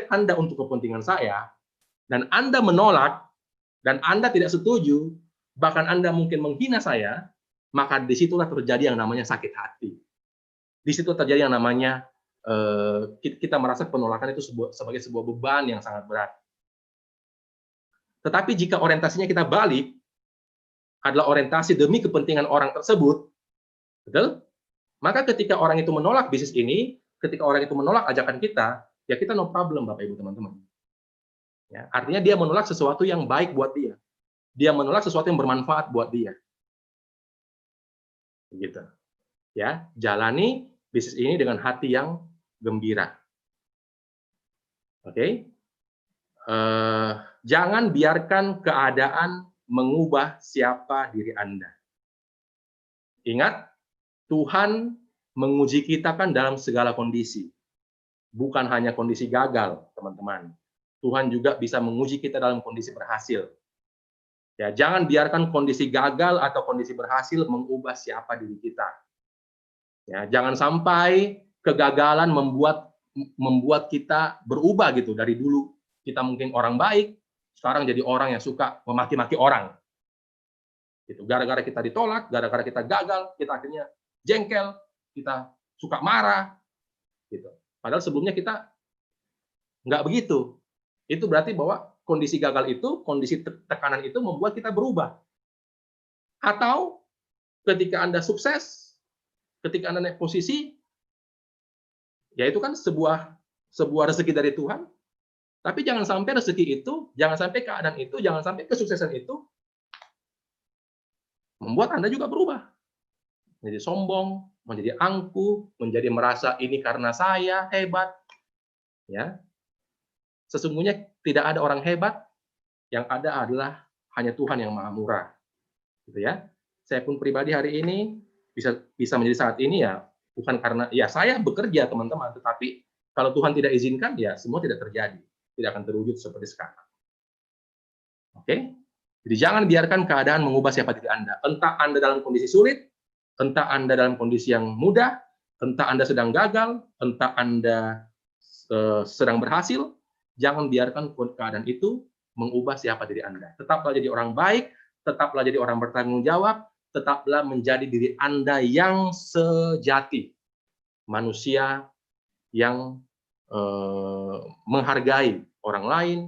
Anda untuk kepentingan saya, dan Anda menolak, dan Anda tidak setuju, bahkan Anda mungkin menghina saya, maka disitulah terjadi yang namanya sakit hati. Di situ terjadi yang namanya kita merasa penolakan itu sebagai sebuah beban yang sangat berat. Tetapi jika orientasinya kita balik, adalah orientasi demi kepentingan orang tersebut, betul? Maka ketika orang itu menolak bisnis ini, ketika orang itu menolak ajakan kita, ya kita no problem, Bapak Ibu teman-teman. Ya, artinya dia menolak sesuatu yang baik buat dia. Dia menolak sesuatu yang bermanfaat buat dia. Begitu. Ya, jalani bisnis ini dengan hati yang gembira. Oke? Jangan biarkan keadaan mengubah siapa diri Anda. Ingat, Tuhan menguji kita kan dalam segala kondisi. Bukan hanya kondisi gagal, teman-teman. Tuhan juga bisa menguji kita dalam kondisi berhasil. Ya, jangan biarkan kondisi gagal atau kondisi berhasil mengubah siapa diri kita. Ya, jangan sampai kegagalan membuat kita berubah gitu. Dari dulu kita mungkin orang baik, sekarang jadi orang yang suka memaki-maki orang. Gitu. Gara-gara kita ditolak, gara-gara kita gagal, kita akhirnya jengkel, kita suka marah. Gitu. Padahal sebelumnya kita nggak begitu. Itu berarti bahwa kondisi gagal itu, kondisi tekanan itu membuat kita berubah. Atau ketika Anda sukses, ketika Anda naik posisi, ya itu kan sebuah rezeki dari Tuhan. Tapi jangan sampai rezeki itu, jangan sampai keadaan itu, jangan sampai kesuksesan itu membuat Anda juga berubah. Menjadi sombong, menjadi angkuh, menjadi merasa ini karena saya hebat. Ya. Sesungguhnya tidak ada orang hebat, yang ada adalah hanya Tuhan yang Maha Murah. Gitu ya. Saya pun pribadi hari ini bisa menjadi saat ini ya bukan karena ya saya bekerja teman-teman, tetapi kalau Tuhan tidak izinkan ya semua tidak terjadi. Tidak akan terwujud seperti sekarang. Oke? Jadi jangan biarkan keadaan mengubah siapa diri Anda. Entah Anda dalam kondisi sulit, entah Anda dalam kondisi yang mudah, entah Anda sedang gagal, entah Anda sedang berhasil, jangan biarkan keadaan itu mengubah siapa diri Anda. Tetaplah jadi orang baik, tetaplah jadi orang bertanggung jawab, tetaplah menjadi diri Anda yang sejati. Manusia yang menghargai orang lain,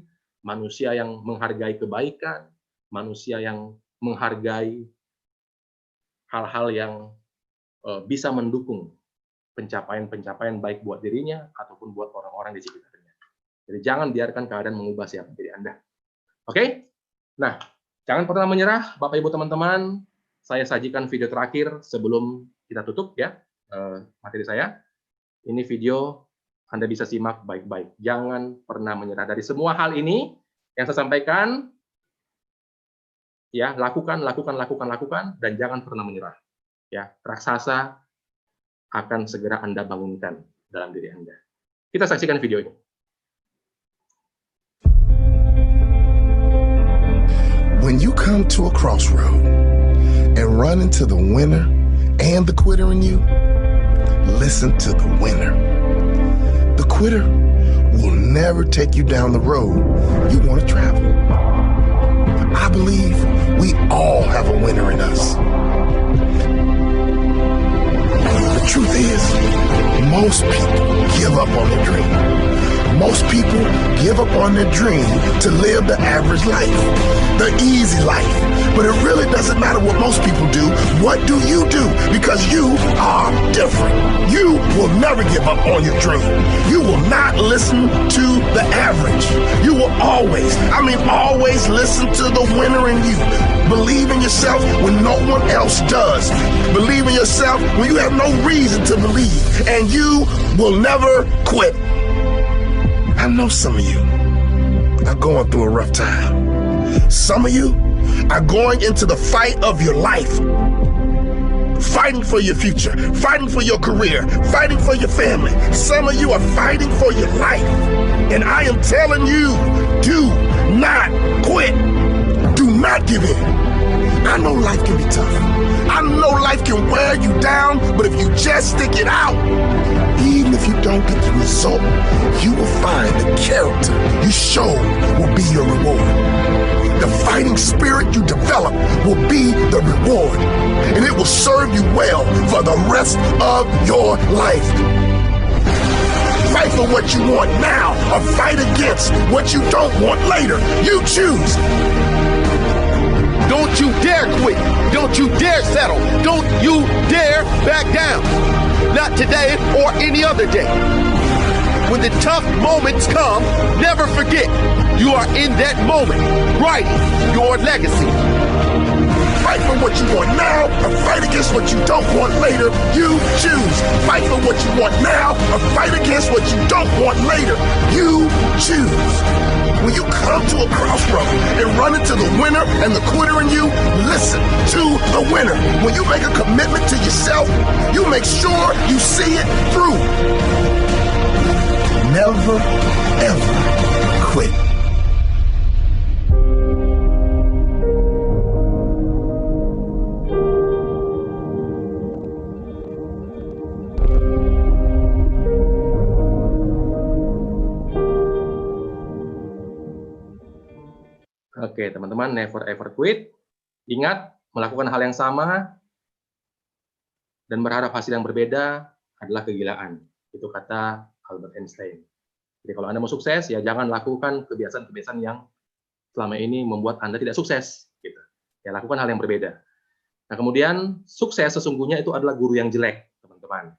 manusia yang menghargai kebaikan, manusia yang menghargai hal-hal yang bisa mendukung pencapaian-pencapaian baik buat dirinya ataupun buat orang-orang di sekitarnya. Jadi jangan biarkan keadaan mengubah siapa diri Anda. Oke? Nah, jangan pernah menyerah, Bapak Ibu teman-teman. Saya sajikan video terakhir sebelum kita tutup ya materi saya. Ini video Anda bisa simak baik-baik. Jangan pernah menyerah. Dari semua hal ini yang saya sampaikan, ya lakukan, dan jangan pernah menyerah. Ya, raksasa akan segera Anda bangunkan dalam diri Anda. Kita saksikan video ini. When you come to a crossroad and run into the winner and the quitter in you, listen to the winner. The quitter will never take you down the road you want to travel. I believe we all have a winner in us. The truth is, most people give up on their dream. Most people give up on their dream to live the average life, the easy life. But it really doesn't matter what most people do. What do you do? Because you are different. You will never give up on your dream. You will not listen to the average. You will always listen to the winner in you. Believe in yourself when no one else does. Believe in yourself when you have no reason to believe. And you will never quit. I know some of you are going through a rough time. Some of you are going into the fight of your life, fighting for your future, fighting for your career, fighting for your family. Some of you are fighting for your life. And I am telling you, do not quit. Do not give in. I know life can be tough. I know life can wear you down, but if you just stick it out, even if you don't get the result, you will find the character you show will be your reward. The fighting spirit you develop will be the reward, and it will serve you well for the rest of your life. Fight for what you want now, or fight against what you don't want later. You choose. Don't you dare quit. Don't you dare settle. Don't you dare back down. Not today or any other day. When the tough moments come, never forget you are in that moment, writing your legacy. Fight for what you want now, or fight against what you don't want later. You choose. Fight for what you want now, or fight against what you don't want later. You choose. When you come to a crossroad and run into the winner and the quitter in you, listen to the winner. When you make a commitment to yourself, you make sure you see it through. Never, ever quit. Oke, teman-teman, never ever quit. Ingat, melakukan hal yang sama dan berharap hasil yang berbeda adalah kegilaan. Itu kata Albert Einstein. Jadi kalau Anda mau sukses, ya jangan lakukan kebiasaan-kebiasaan yang selama ini membuat Anda tidak sukses. Gitu. Ya, lakukan hal yang berbeda. Nah, kemudian sukses sesungguhnya itu adalah guru yang jelek, teman-teman.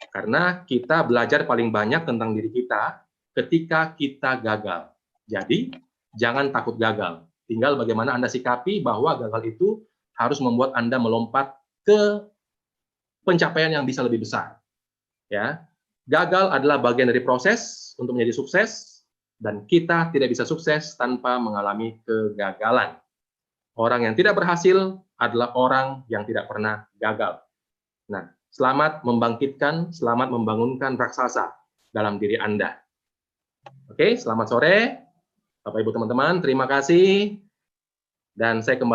Karena kita belajar paling banyak tentang diri kita ketika kita gagal. Jadi, jangan takut gagal. Tinggal bagaimana Anda sikapi bahwa gagal itu harus membuat Anda melompat ke pencapaian yang bisa lebih besar. Ya, gagal adalah bagian dari proses untuk menjadi sukses, dan kita tidak bisa sukses tanpa mengalami kegagalan. Orang yang tidak berhasil adalah orang yang tidak pernah gagal. Nah, selamat membangkitkan, selamat membangunkan raksasa dalam diri Anda. Oke, selamat sore. Bapak Ibu teman-teman, terima kasih. Dan saya kembali